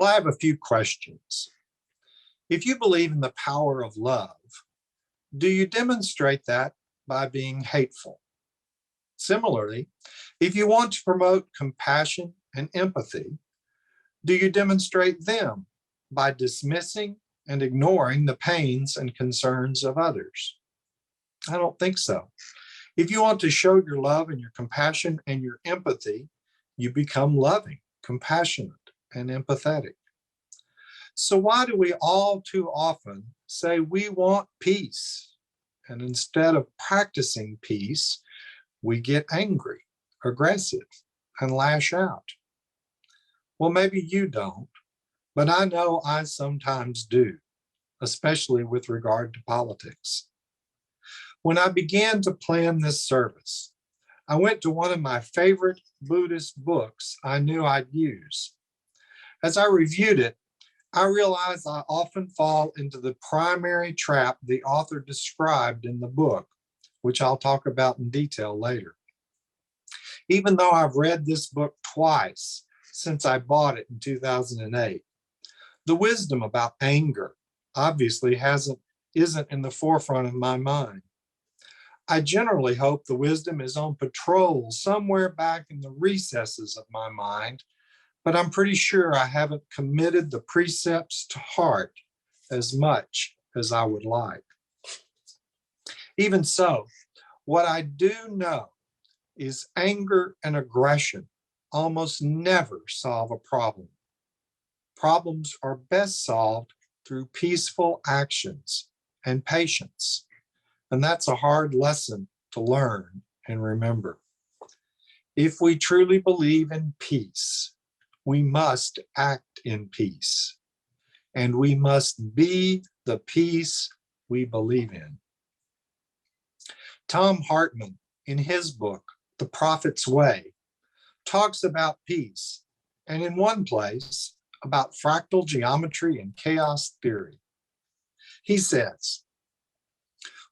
Well, I have a few questions. If you believe in the power of love, do you demonstrate that by being hateful? Similarly, if you want to promote compassion and empathy, do you demonstrate them by dismissing and ignoring the pains and concerns of others? I don't think so. If you want to show your love and your compassion and your empathy, you become loving, compassionate, and empathetic. So why do we all too often say we want peace? And instead of practicing peace, we get angry, aggressive, and lash out. Well, maybe you don't, but I know I sometimes do, especially with regard to politics. When I began to plan this service, I went to one of my favorite Buddhist books I knew I'd use. As I reviewed it, I realized I often fall into the primary trap the author described in the book, which I'll talk about in detail later. Even though I've read this book twice since I bought it in 2008, the wisdom about anger obviously isn't in the forefront of my mind. I generally hope the wisdom is on patrol somewhere back in the recesses of my mind, but I'm pretty sure I haven't committed the precepts to heart as much as I would like. Even so, what I do know is anger and aggression almost never solve a problem. Problems are best solved through peaceful actions and patience. And that's a hard lesson to learn and remember. If we truly believe in peace, we must act in peace, and we must be the peace we believe in. Tom Hartman, in his book, The Prophet's Way, talks about peace, and in one place, about fractal geometry and chaos theory. He says,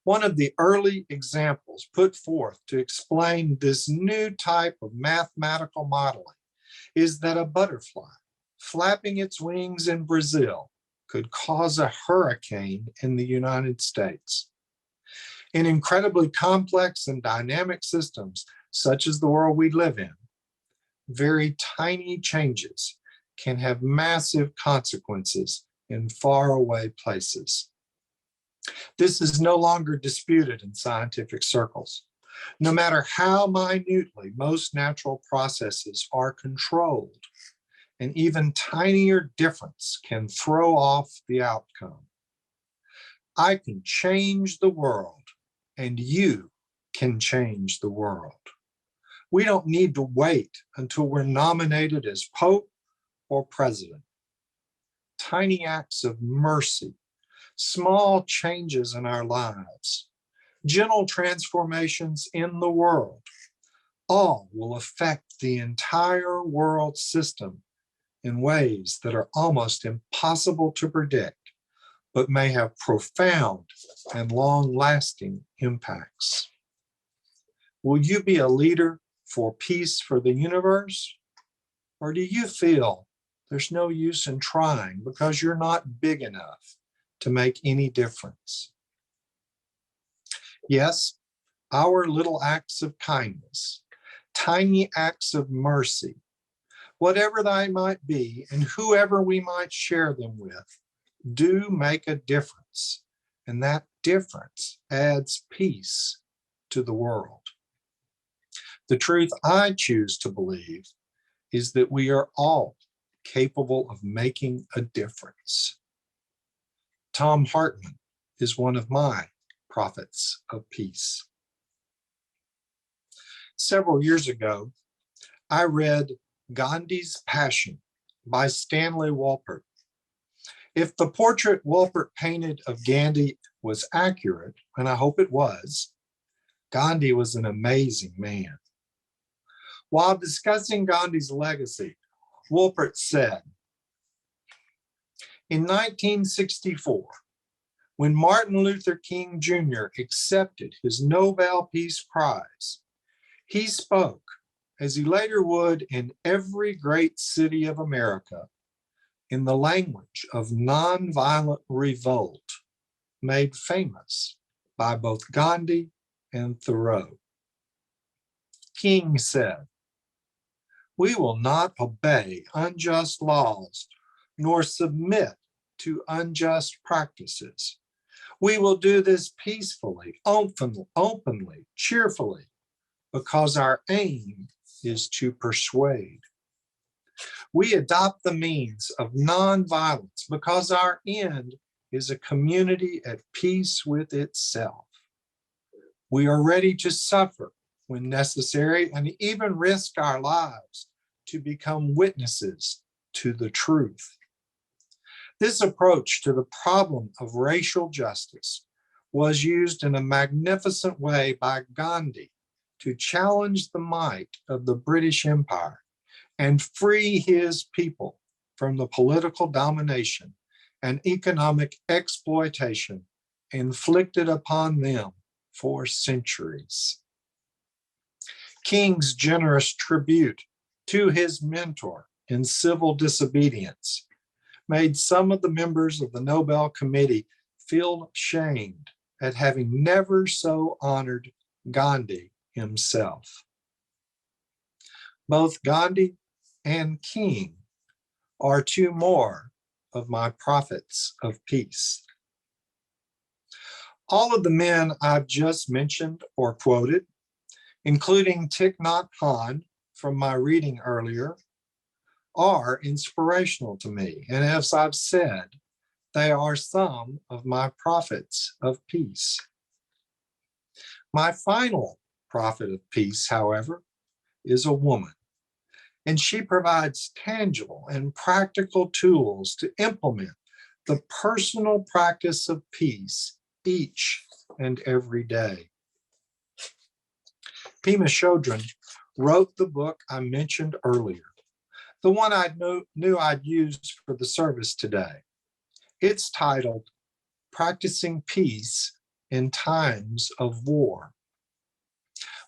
one of the early examples put forth to explain this new type of mathematical modeling is that a butterfly flapping its wings in Brazil could cause a hurricane in the United States. In incredibly complex and dynamic systems, such as the world we live in, very tiny changes can have massive consequences in faraway places. This is no longer disputed in scientific circles. No matter how minutely most natural processes are controlled, an even tinier difference can throw off the outcome. I can change the world, and you can change the world. We don't need to wait until we're nominated as Pope or President. Tiny acts of mercy, small changes in our lives, gentle transformations in the world, all will affect the entire world system in ways that are almost impossible to predict, but may have profound and long-lasting impacts. Will you be a leader for peace for the universe? Or do you feel there's no use in trying because you're not big enough to make any difference? Yes, our little acts of kindness, tiny acts of mercy, whatever they might be and whoever we might share them with, do make a difference. And that difference adds peace to the world. The truth I choose to believe is that we are all capable of making a difference. Tom Hartman is one of my prophets of peace. Several years ago, I read Gandhi's Passion by Stanley Wolpert. If the portrait Wolpert painted of Gandhi was accurate, and I hope it was, Gandhi was an amazing man. While discussing Gandhi's legacy, Wolpert said, in 1964, when Martin Luther King Jr. accepted his Nobel Peace Prize, he spoke, as he later would in every great city of America, in the language of nonviolent revolt made famous by both Gandhi and Thoreau. King said, "We will not obey unjust laws, nor submit to unjust practices. We will do this peacefully, openly, cheerfully, because our aim is to persuade. We adopt the means of nonviolence because our end is a community at peace with itself. We are ready to suffer when necessary and even risk our lives to become witnesses to the truth." This approach to the problem of racial justice was used in a magnificent way by Gandhi to challenge the might of the British Empire and free his people from the political domination and economic exploitation inflicted upon them for centuries. King's generous tribute to his mentor in civil disobedience made some of the members of the Nobel Committee feel ashamed at having never so honored Gandhi himself. Both Gandhi and King are two more of my prophets of peace. All of the men I've just mentioned or quoted, including Thich Nhat Hanh from my reading earlier, are inspirational to me. And as I've said, they are some of my prophets of peace. My final prophet of peace, however, is a woman, and she provides tangible and practical tools to implement the personal practice of peace each and every day. Pema Chodron wrote the book I mentioned earlier, the one I knew I'd use for the service today. It's titled Practicing Peace in Times of War.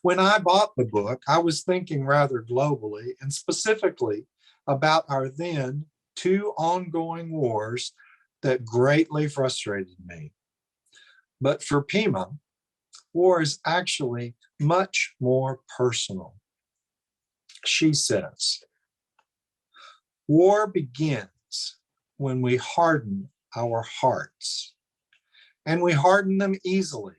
When I bought the book, I was thinking rather globally and specifically about our then two ongoing wars that greatly frustrated me. But for Pema, war is actually much more personal. She says, "War begins when we harden our hearts, and we harden them easily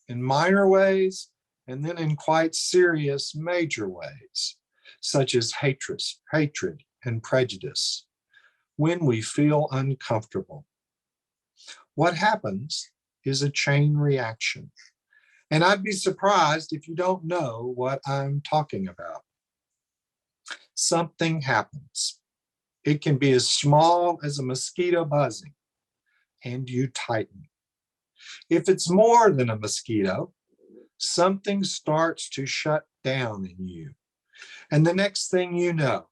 in minor ways and then in quite serious major ways, such as hatred and prejudice, when we feel uncomfortable. What happens is a chain reaction, and I'd be surprised if you don't know what I'm talking about. Something happens. It can be as small as a mosquito buzzing, and you tighten. If it's more than a mosquito, something starts to shut down in you. And the next thing you know,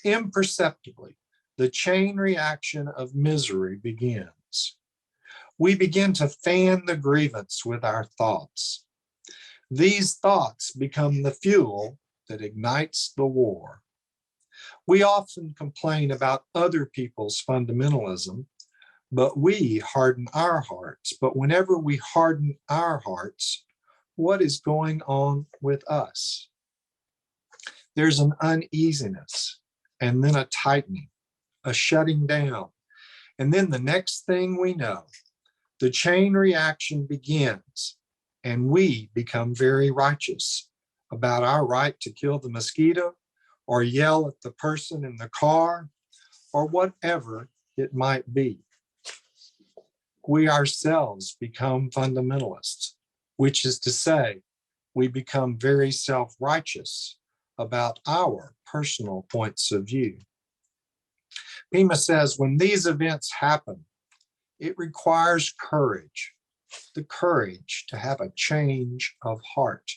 imperceptibly, the chain reaction of misery begins. We begin to fan the grievance with our thoughts. These thoughts become the fuel that ignites the war. We often complain about other people's fundamentalism, but we harden our hearts. But whenever we harden our hearts, what is going on with us? There's an uneasiness, and then a tightening, a shutting down. And then the next thing we know, the chain reaction begins, and we become very righteous about our right to kill the mosquito or yell at the person in the car or whatever it might be. We ourselves become fundamentalists, which is to say, we become very self-righteous about our personal points of view. Pema says, when these events happen, it requires courage, the courage to have a change of heart.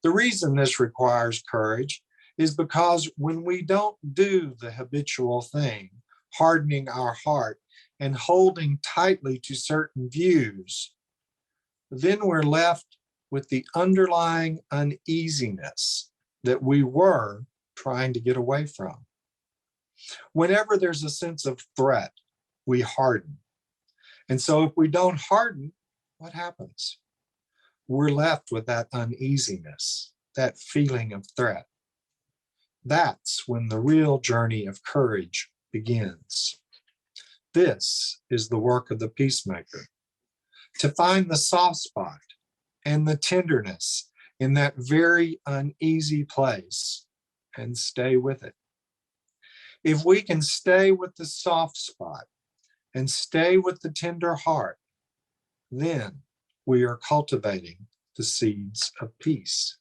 The reason this requires courage is because when we don't do the habitual thing, hardening our heart and holding tightly to certain views, then we're left with the underlying uneasiness that we were trying to get away from. Whenever there's a sense of threat, we harden. And so if we don't harden, what happens? We're left with that uneasiness, that feeling of threat. That's when the real journey of courage begins. This is the work of the peacemaker, to find the soft spot and the tenderness in that very uneasy place and stay with it. If we can stay with the soft spot and stay with the tender heart, then we are cultivating the seeds of peace.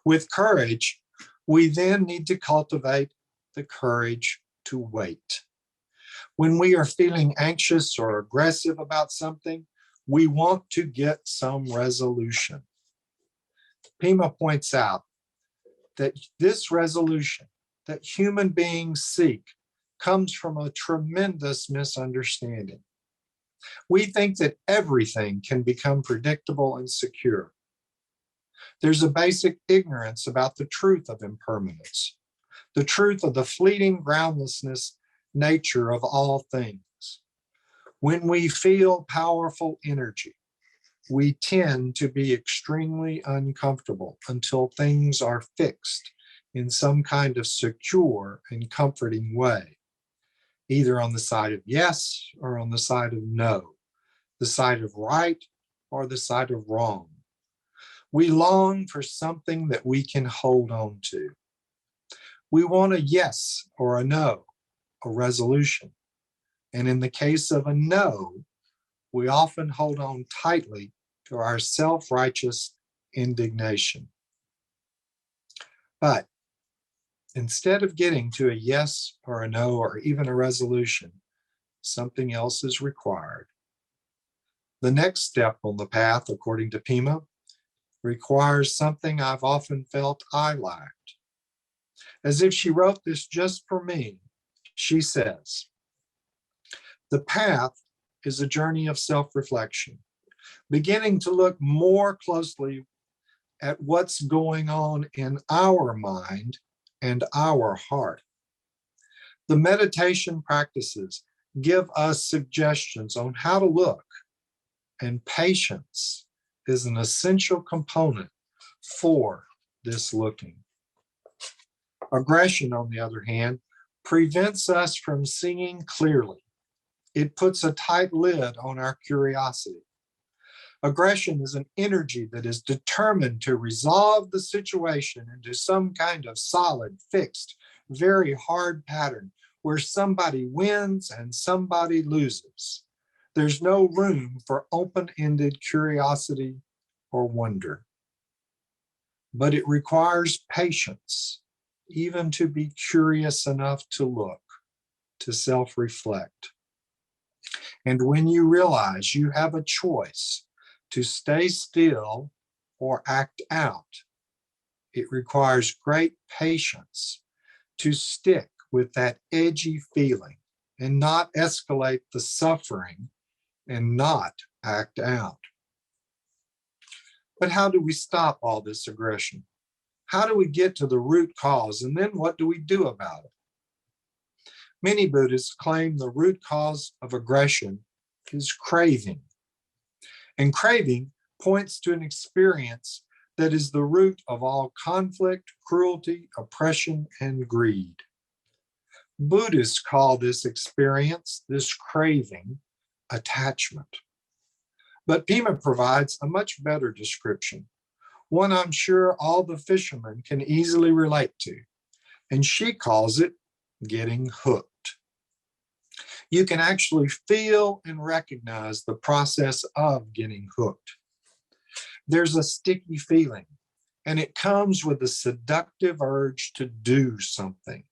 With courage, we then need to cultivate the courage to wait. When we are feeling anxious or aggressive about something, we want to get some resolution. Pema points out that this resolution that human beings seek comes from a tremendous misunderstanding. We think that everything can become predictable and secure. There's a basic ignorance about the truth of impermanence, the truth of the fleeting groundlessness nature of all things. When we feel powerful energy, we tend to be extremely uncomfortable until things are fixed in some kind of secure and comforting way, either on the side of yes or on the side of no, the side of right or the side of wrong. We long for something that we can hold on to. We want a yes or a no, a resolution. And in the case of a no, we often hold on tightly to our self-righteous indignation. But instead of getting to a yes or a no or even a resolution, something else is required. The next step on the path, according to Pema, requires something I've often felt I lacked. As if she wrote this just for me, she says, the path is a journey of self-reflection, beginning to look more closely at what's going on in our mind and our heart. The meditation practices give us suggestions on how to look, and patience is an essential component for this looking. Aggression, on the other hand, prevents us from seeing clearly. It puts a tight lid on our curiosity. Aggression is an energy that is determined to resolve the situation into some kind of solid, fixed, very hard pattern where somebody wins and somebody loses. There's no room for open-ended curiosity or wonder. But it requires patience, even to be curious enough to look, to self-reflect. And when you realize you have a choice to stay still or act out, it requires great patience to stick with that edgy feeling and not escalate the suffering and not act out. But how do we stop all this aggression? How do we get to the root cause? And then what do we do about it? Many Buddhists claim the root cause of aggression is craving. And craving points to an experience that is the root of all conflict, cruelty, oppression, and greed. Buddhists call this experience, this craving, attachment. But Pema provides a much better description, one I'm sure all the fishermen can easily relate to, and she calls it getting hooked. You can actually feel and recognize the process of getting hooked. There's a sticky feeling, and it comes with a seductive urge to do something.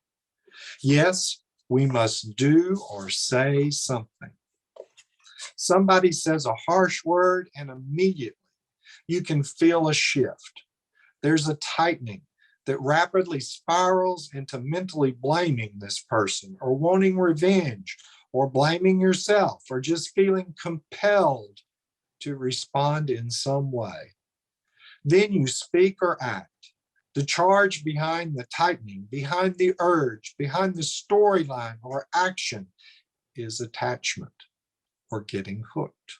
Yes, we must do or say something. Somebody says a harsh word, and immediately you can feel a shift. There's a tightening that rapidly spirals into mentally blaming this person or wanting revenge or blaming yourself or just feeling compelled to respond in some way. Then you speak or act, The charge behind the tightening, behind the urge, behind the storyline or action is attachment or getting hooked.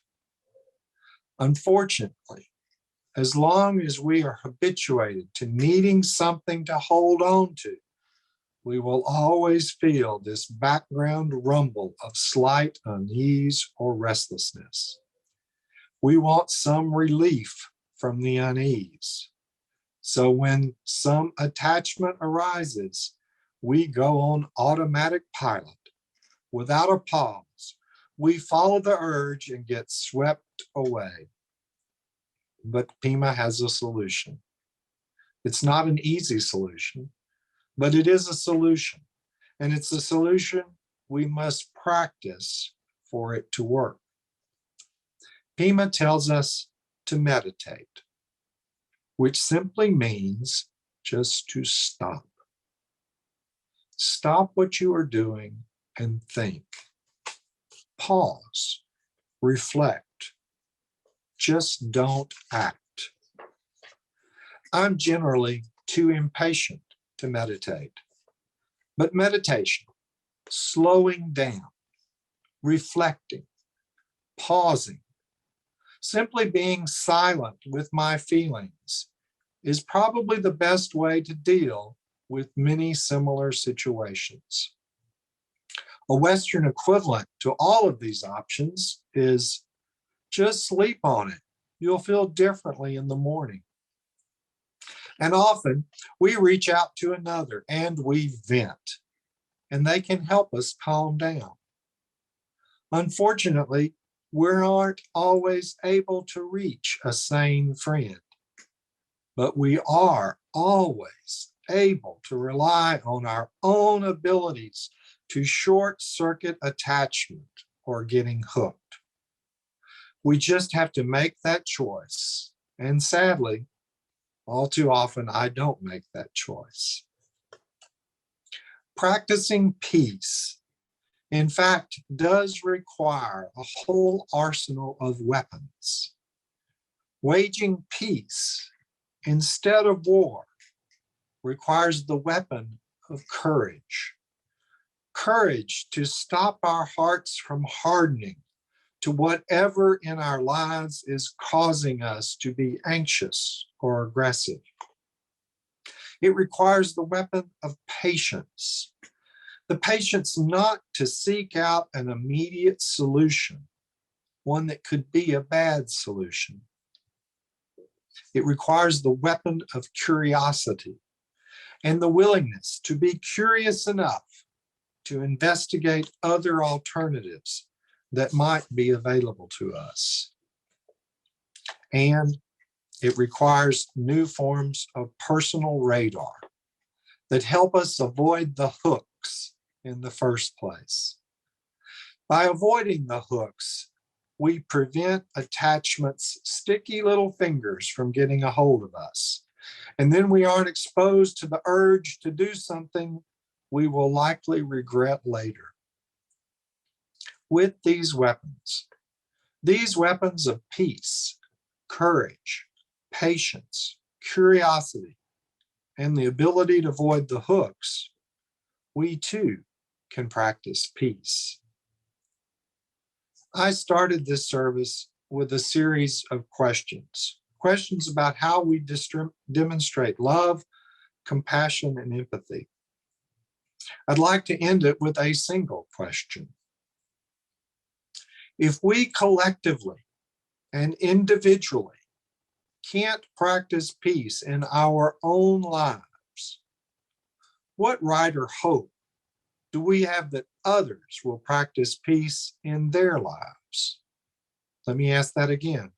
Unfortunately, as long as we are habituated to needing something to hold on to, we will always feel this background rumble of slight unease or restlessness. We want some relief from the unease. So when some attachment arises, we go on automatic pilot without a pause. We follow the urge and get swept away. But Pima has a solution. It's not an easy solution, but it is a solution. And it's a solution we must practice for it to work. Pima tells us to meditate, which simply means just to stop. Stop what you are doing and think. Pause, reflect. Just don't act. I'm generally too impatient to meditate, but meditation, slowing down, reflecting, pausing, simply being silent with my feelings is probably the best way to deal with many similar situations. A Western equivalent to all of these options is just sleep on it. You'll feel differently in the morning. And often we reach out to another and we vent, and they can help us calm down. Unfortunately, we aren't always able to reach a sane friend, but we are always able to rely on our own abilities to short circuit attachment or getting hooked. We just have to make that choice. And sadly, all too often, I don't make that choice. Practicing peace, in fact, does require a whole arsenal of weapons. Waging peace instead of war requires the weapon of courage. Courage to stop our hearts from hardening to whatever in our lives is causing us to be anxious or aggressive. It requires the weapon of patience. The patience not to seek out an immediate solution, one that could be a bad solution. It requires the weapon of curiosity and the willingness to be curious enough to investigate other alternatives that might be available to us. And it requires new forms of personal radar that help us avoid the hooks in the first place. By avoiding the hooks, we prevent attachment's sticky little fingers from getting a hold of us. And then we aren't exposed to the urge to do something we will likely regret later. With these weapons of peace, courage, patience, curiosity, and the ability to avoid the hooks, we too can practice peace. I started this service with a series of questions about how we demonstrate love, compassion, and empathy. I'd like to end it with a single question. If we collectively and individually can't practice peace in our own lives, what right or hope do we have that others will practice peace in their lives? Let me ask that again.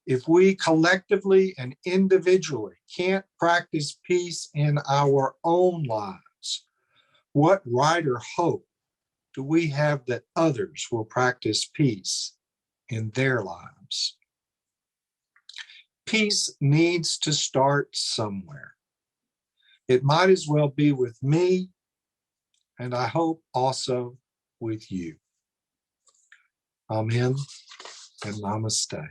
If we collectively and individually can't practice peace in our own lives, what right or hope do we have that others will practice peace in their lives? Peace needs to start somewhere. It might as well be with me, and I hope also with you. Amen and namaste.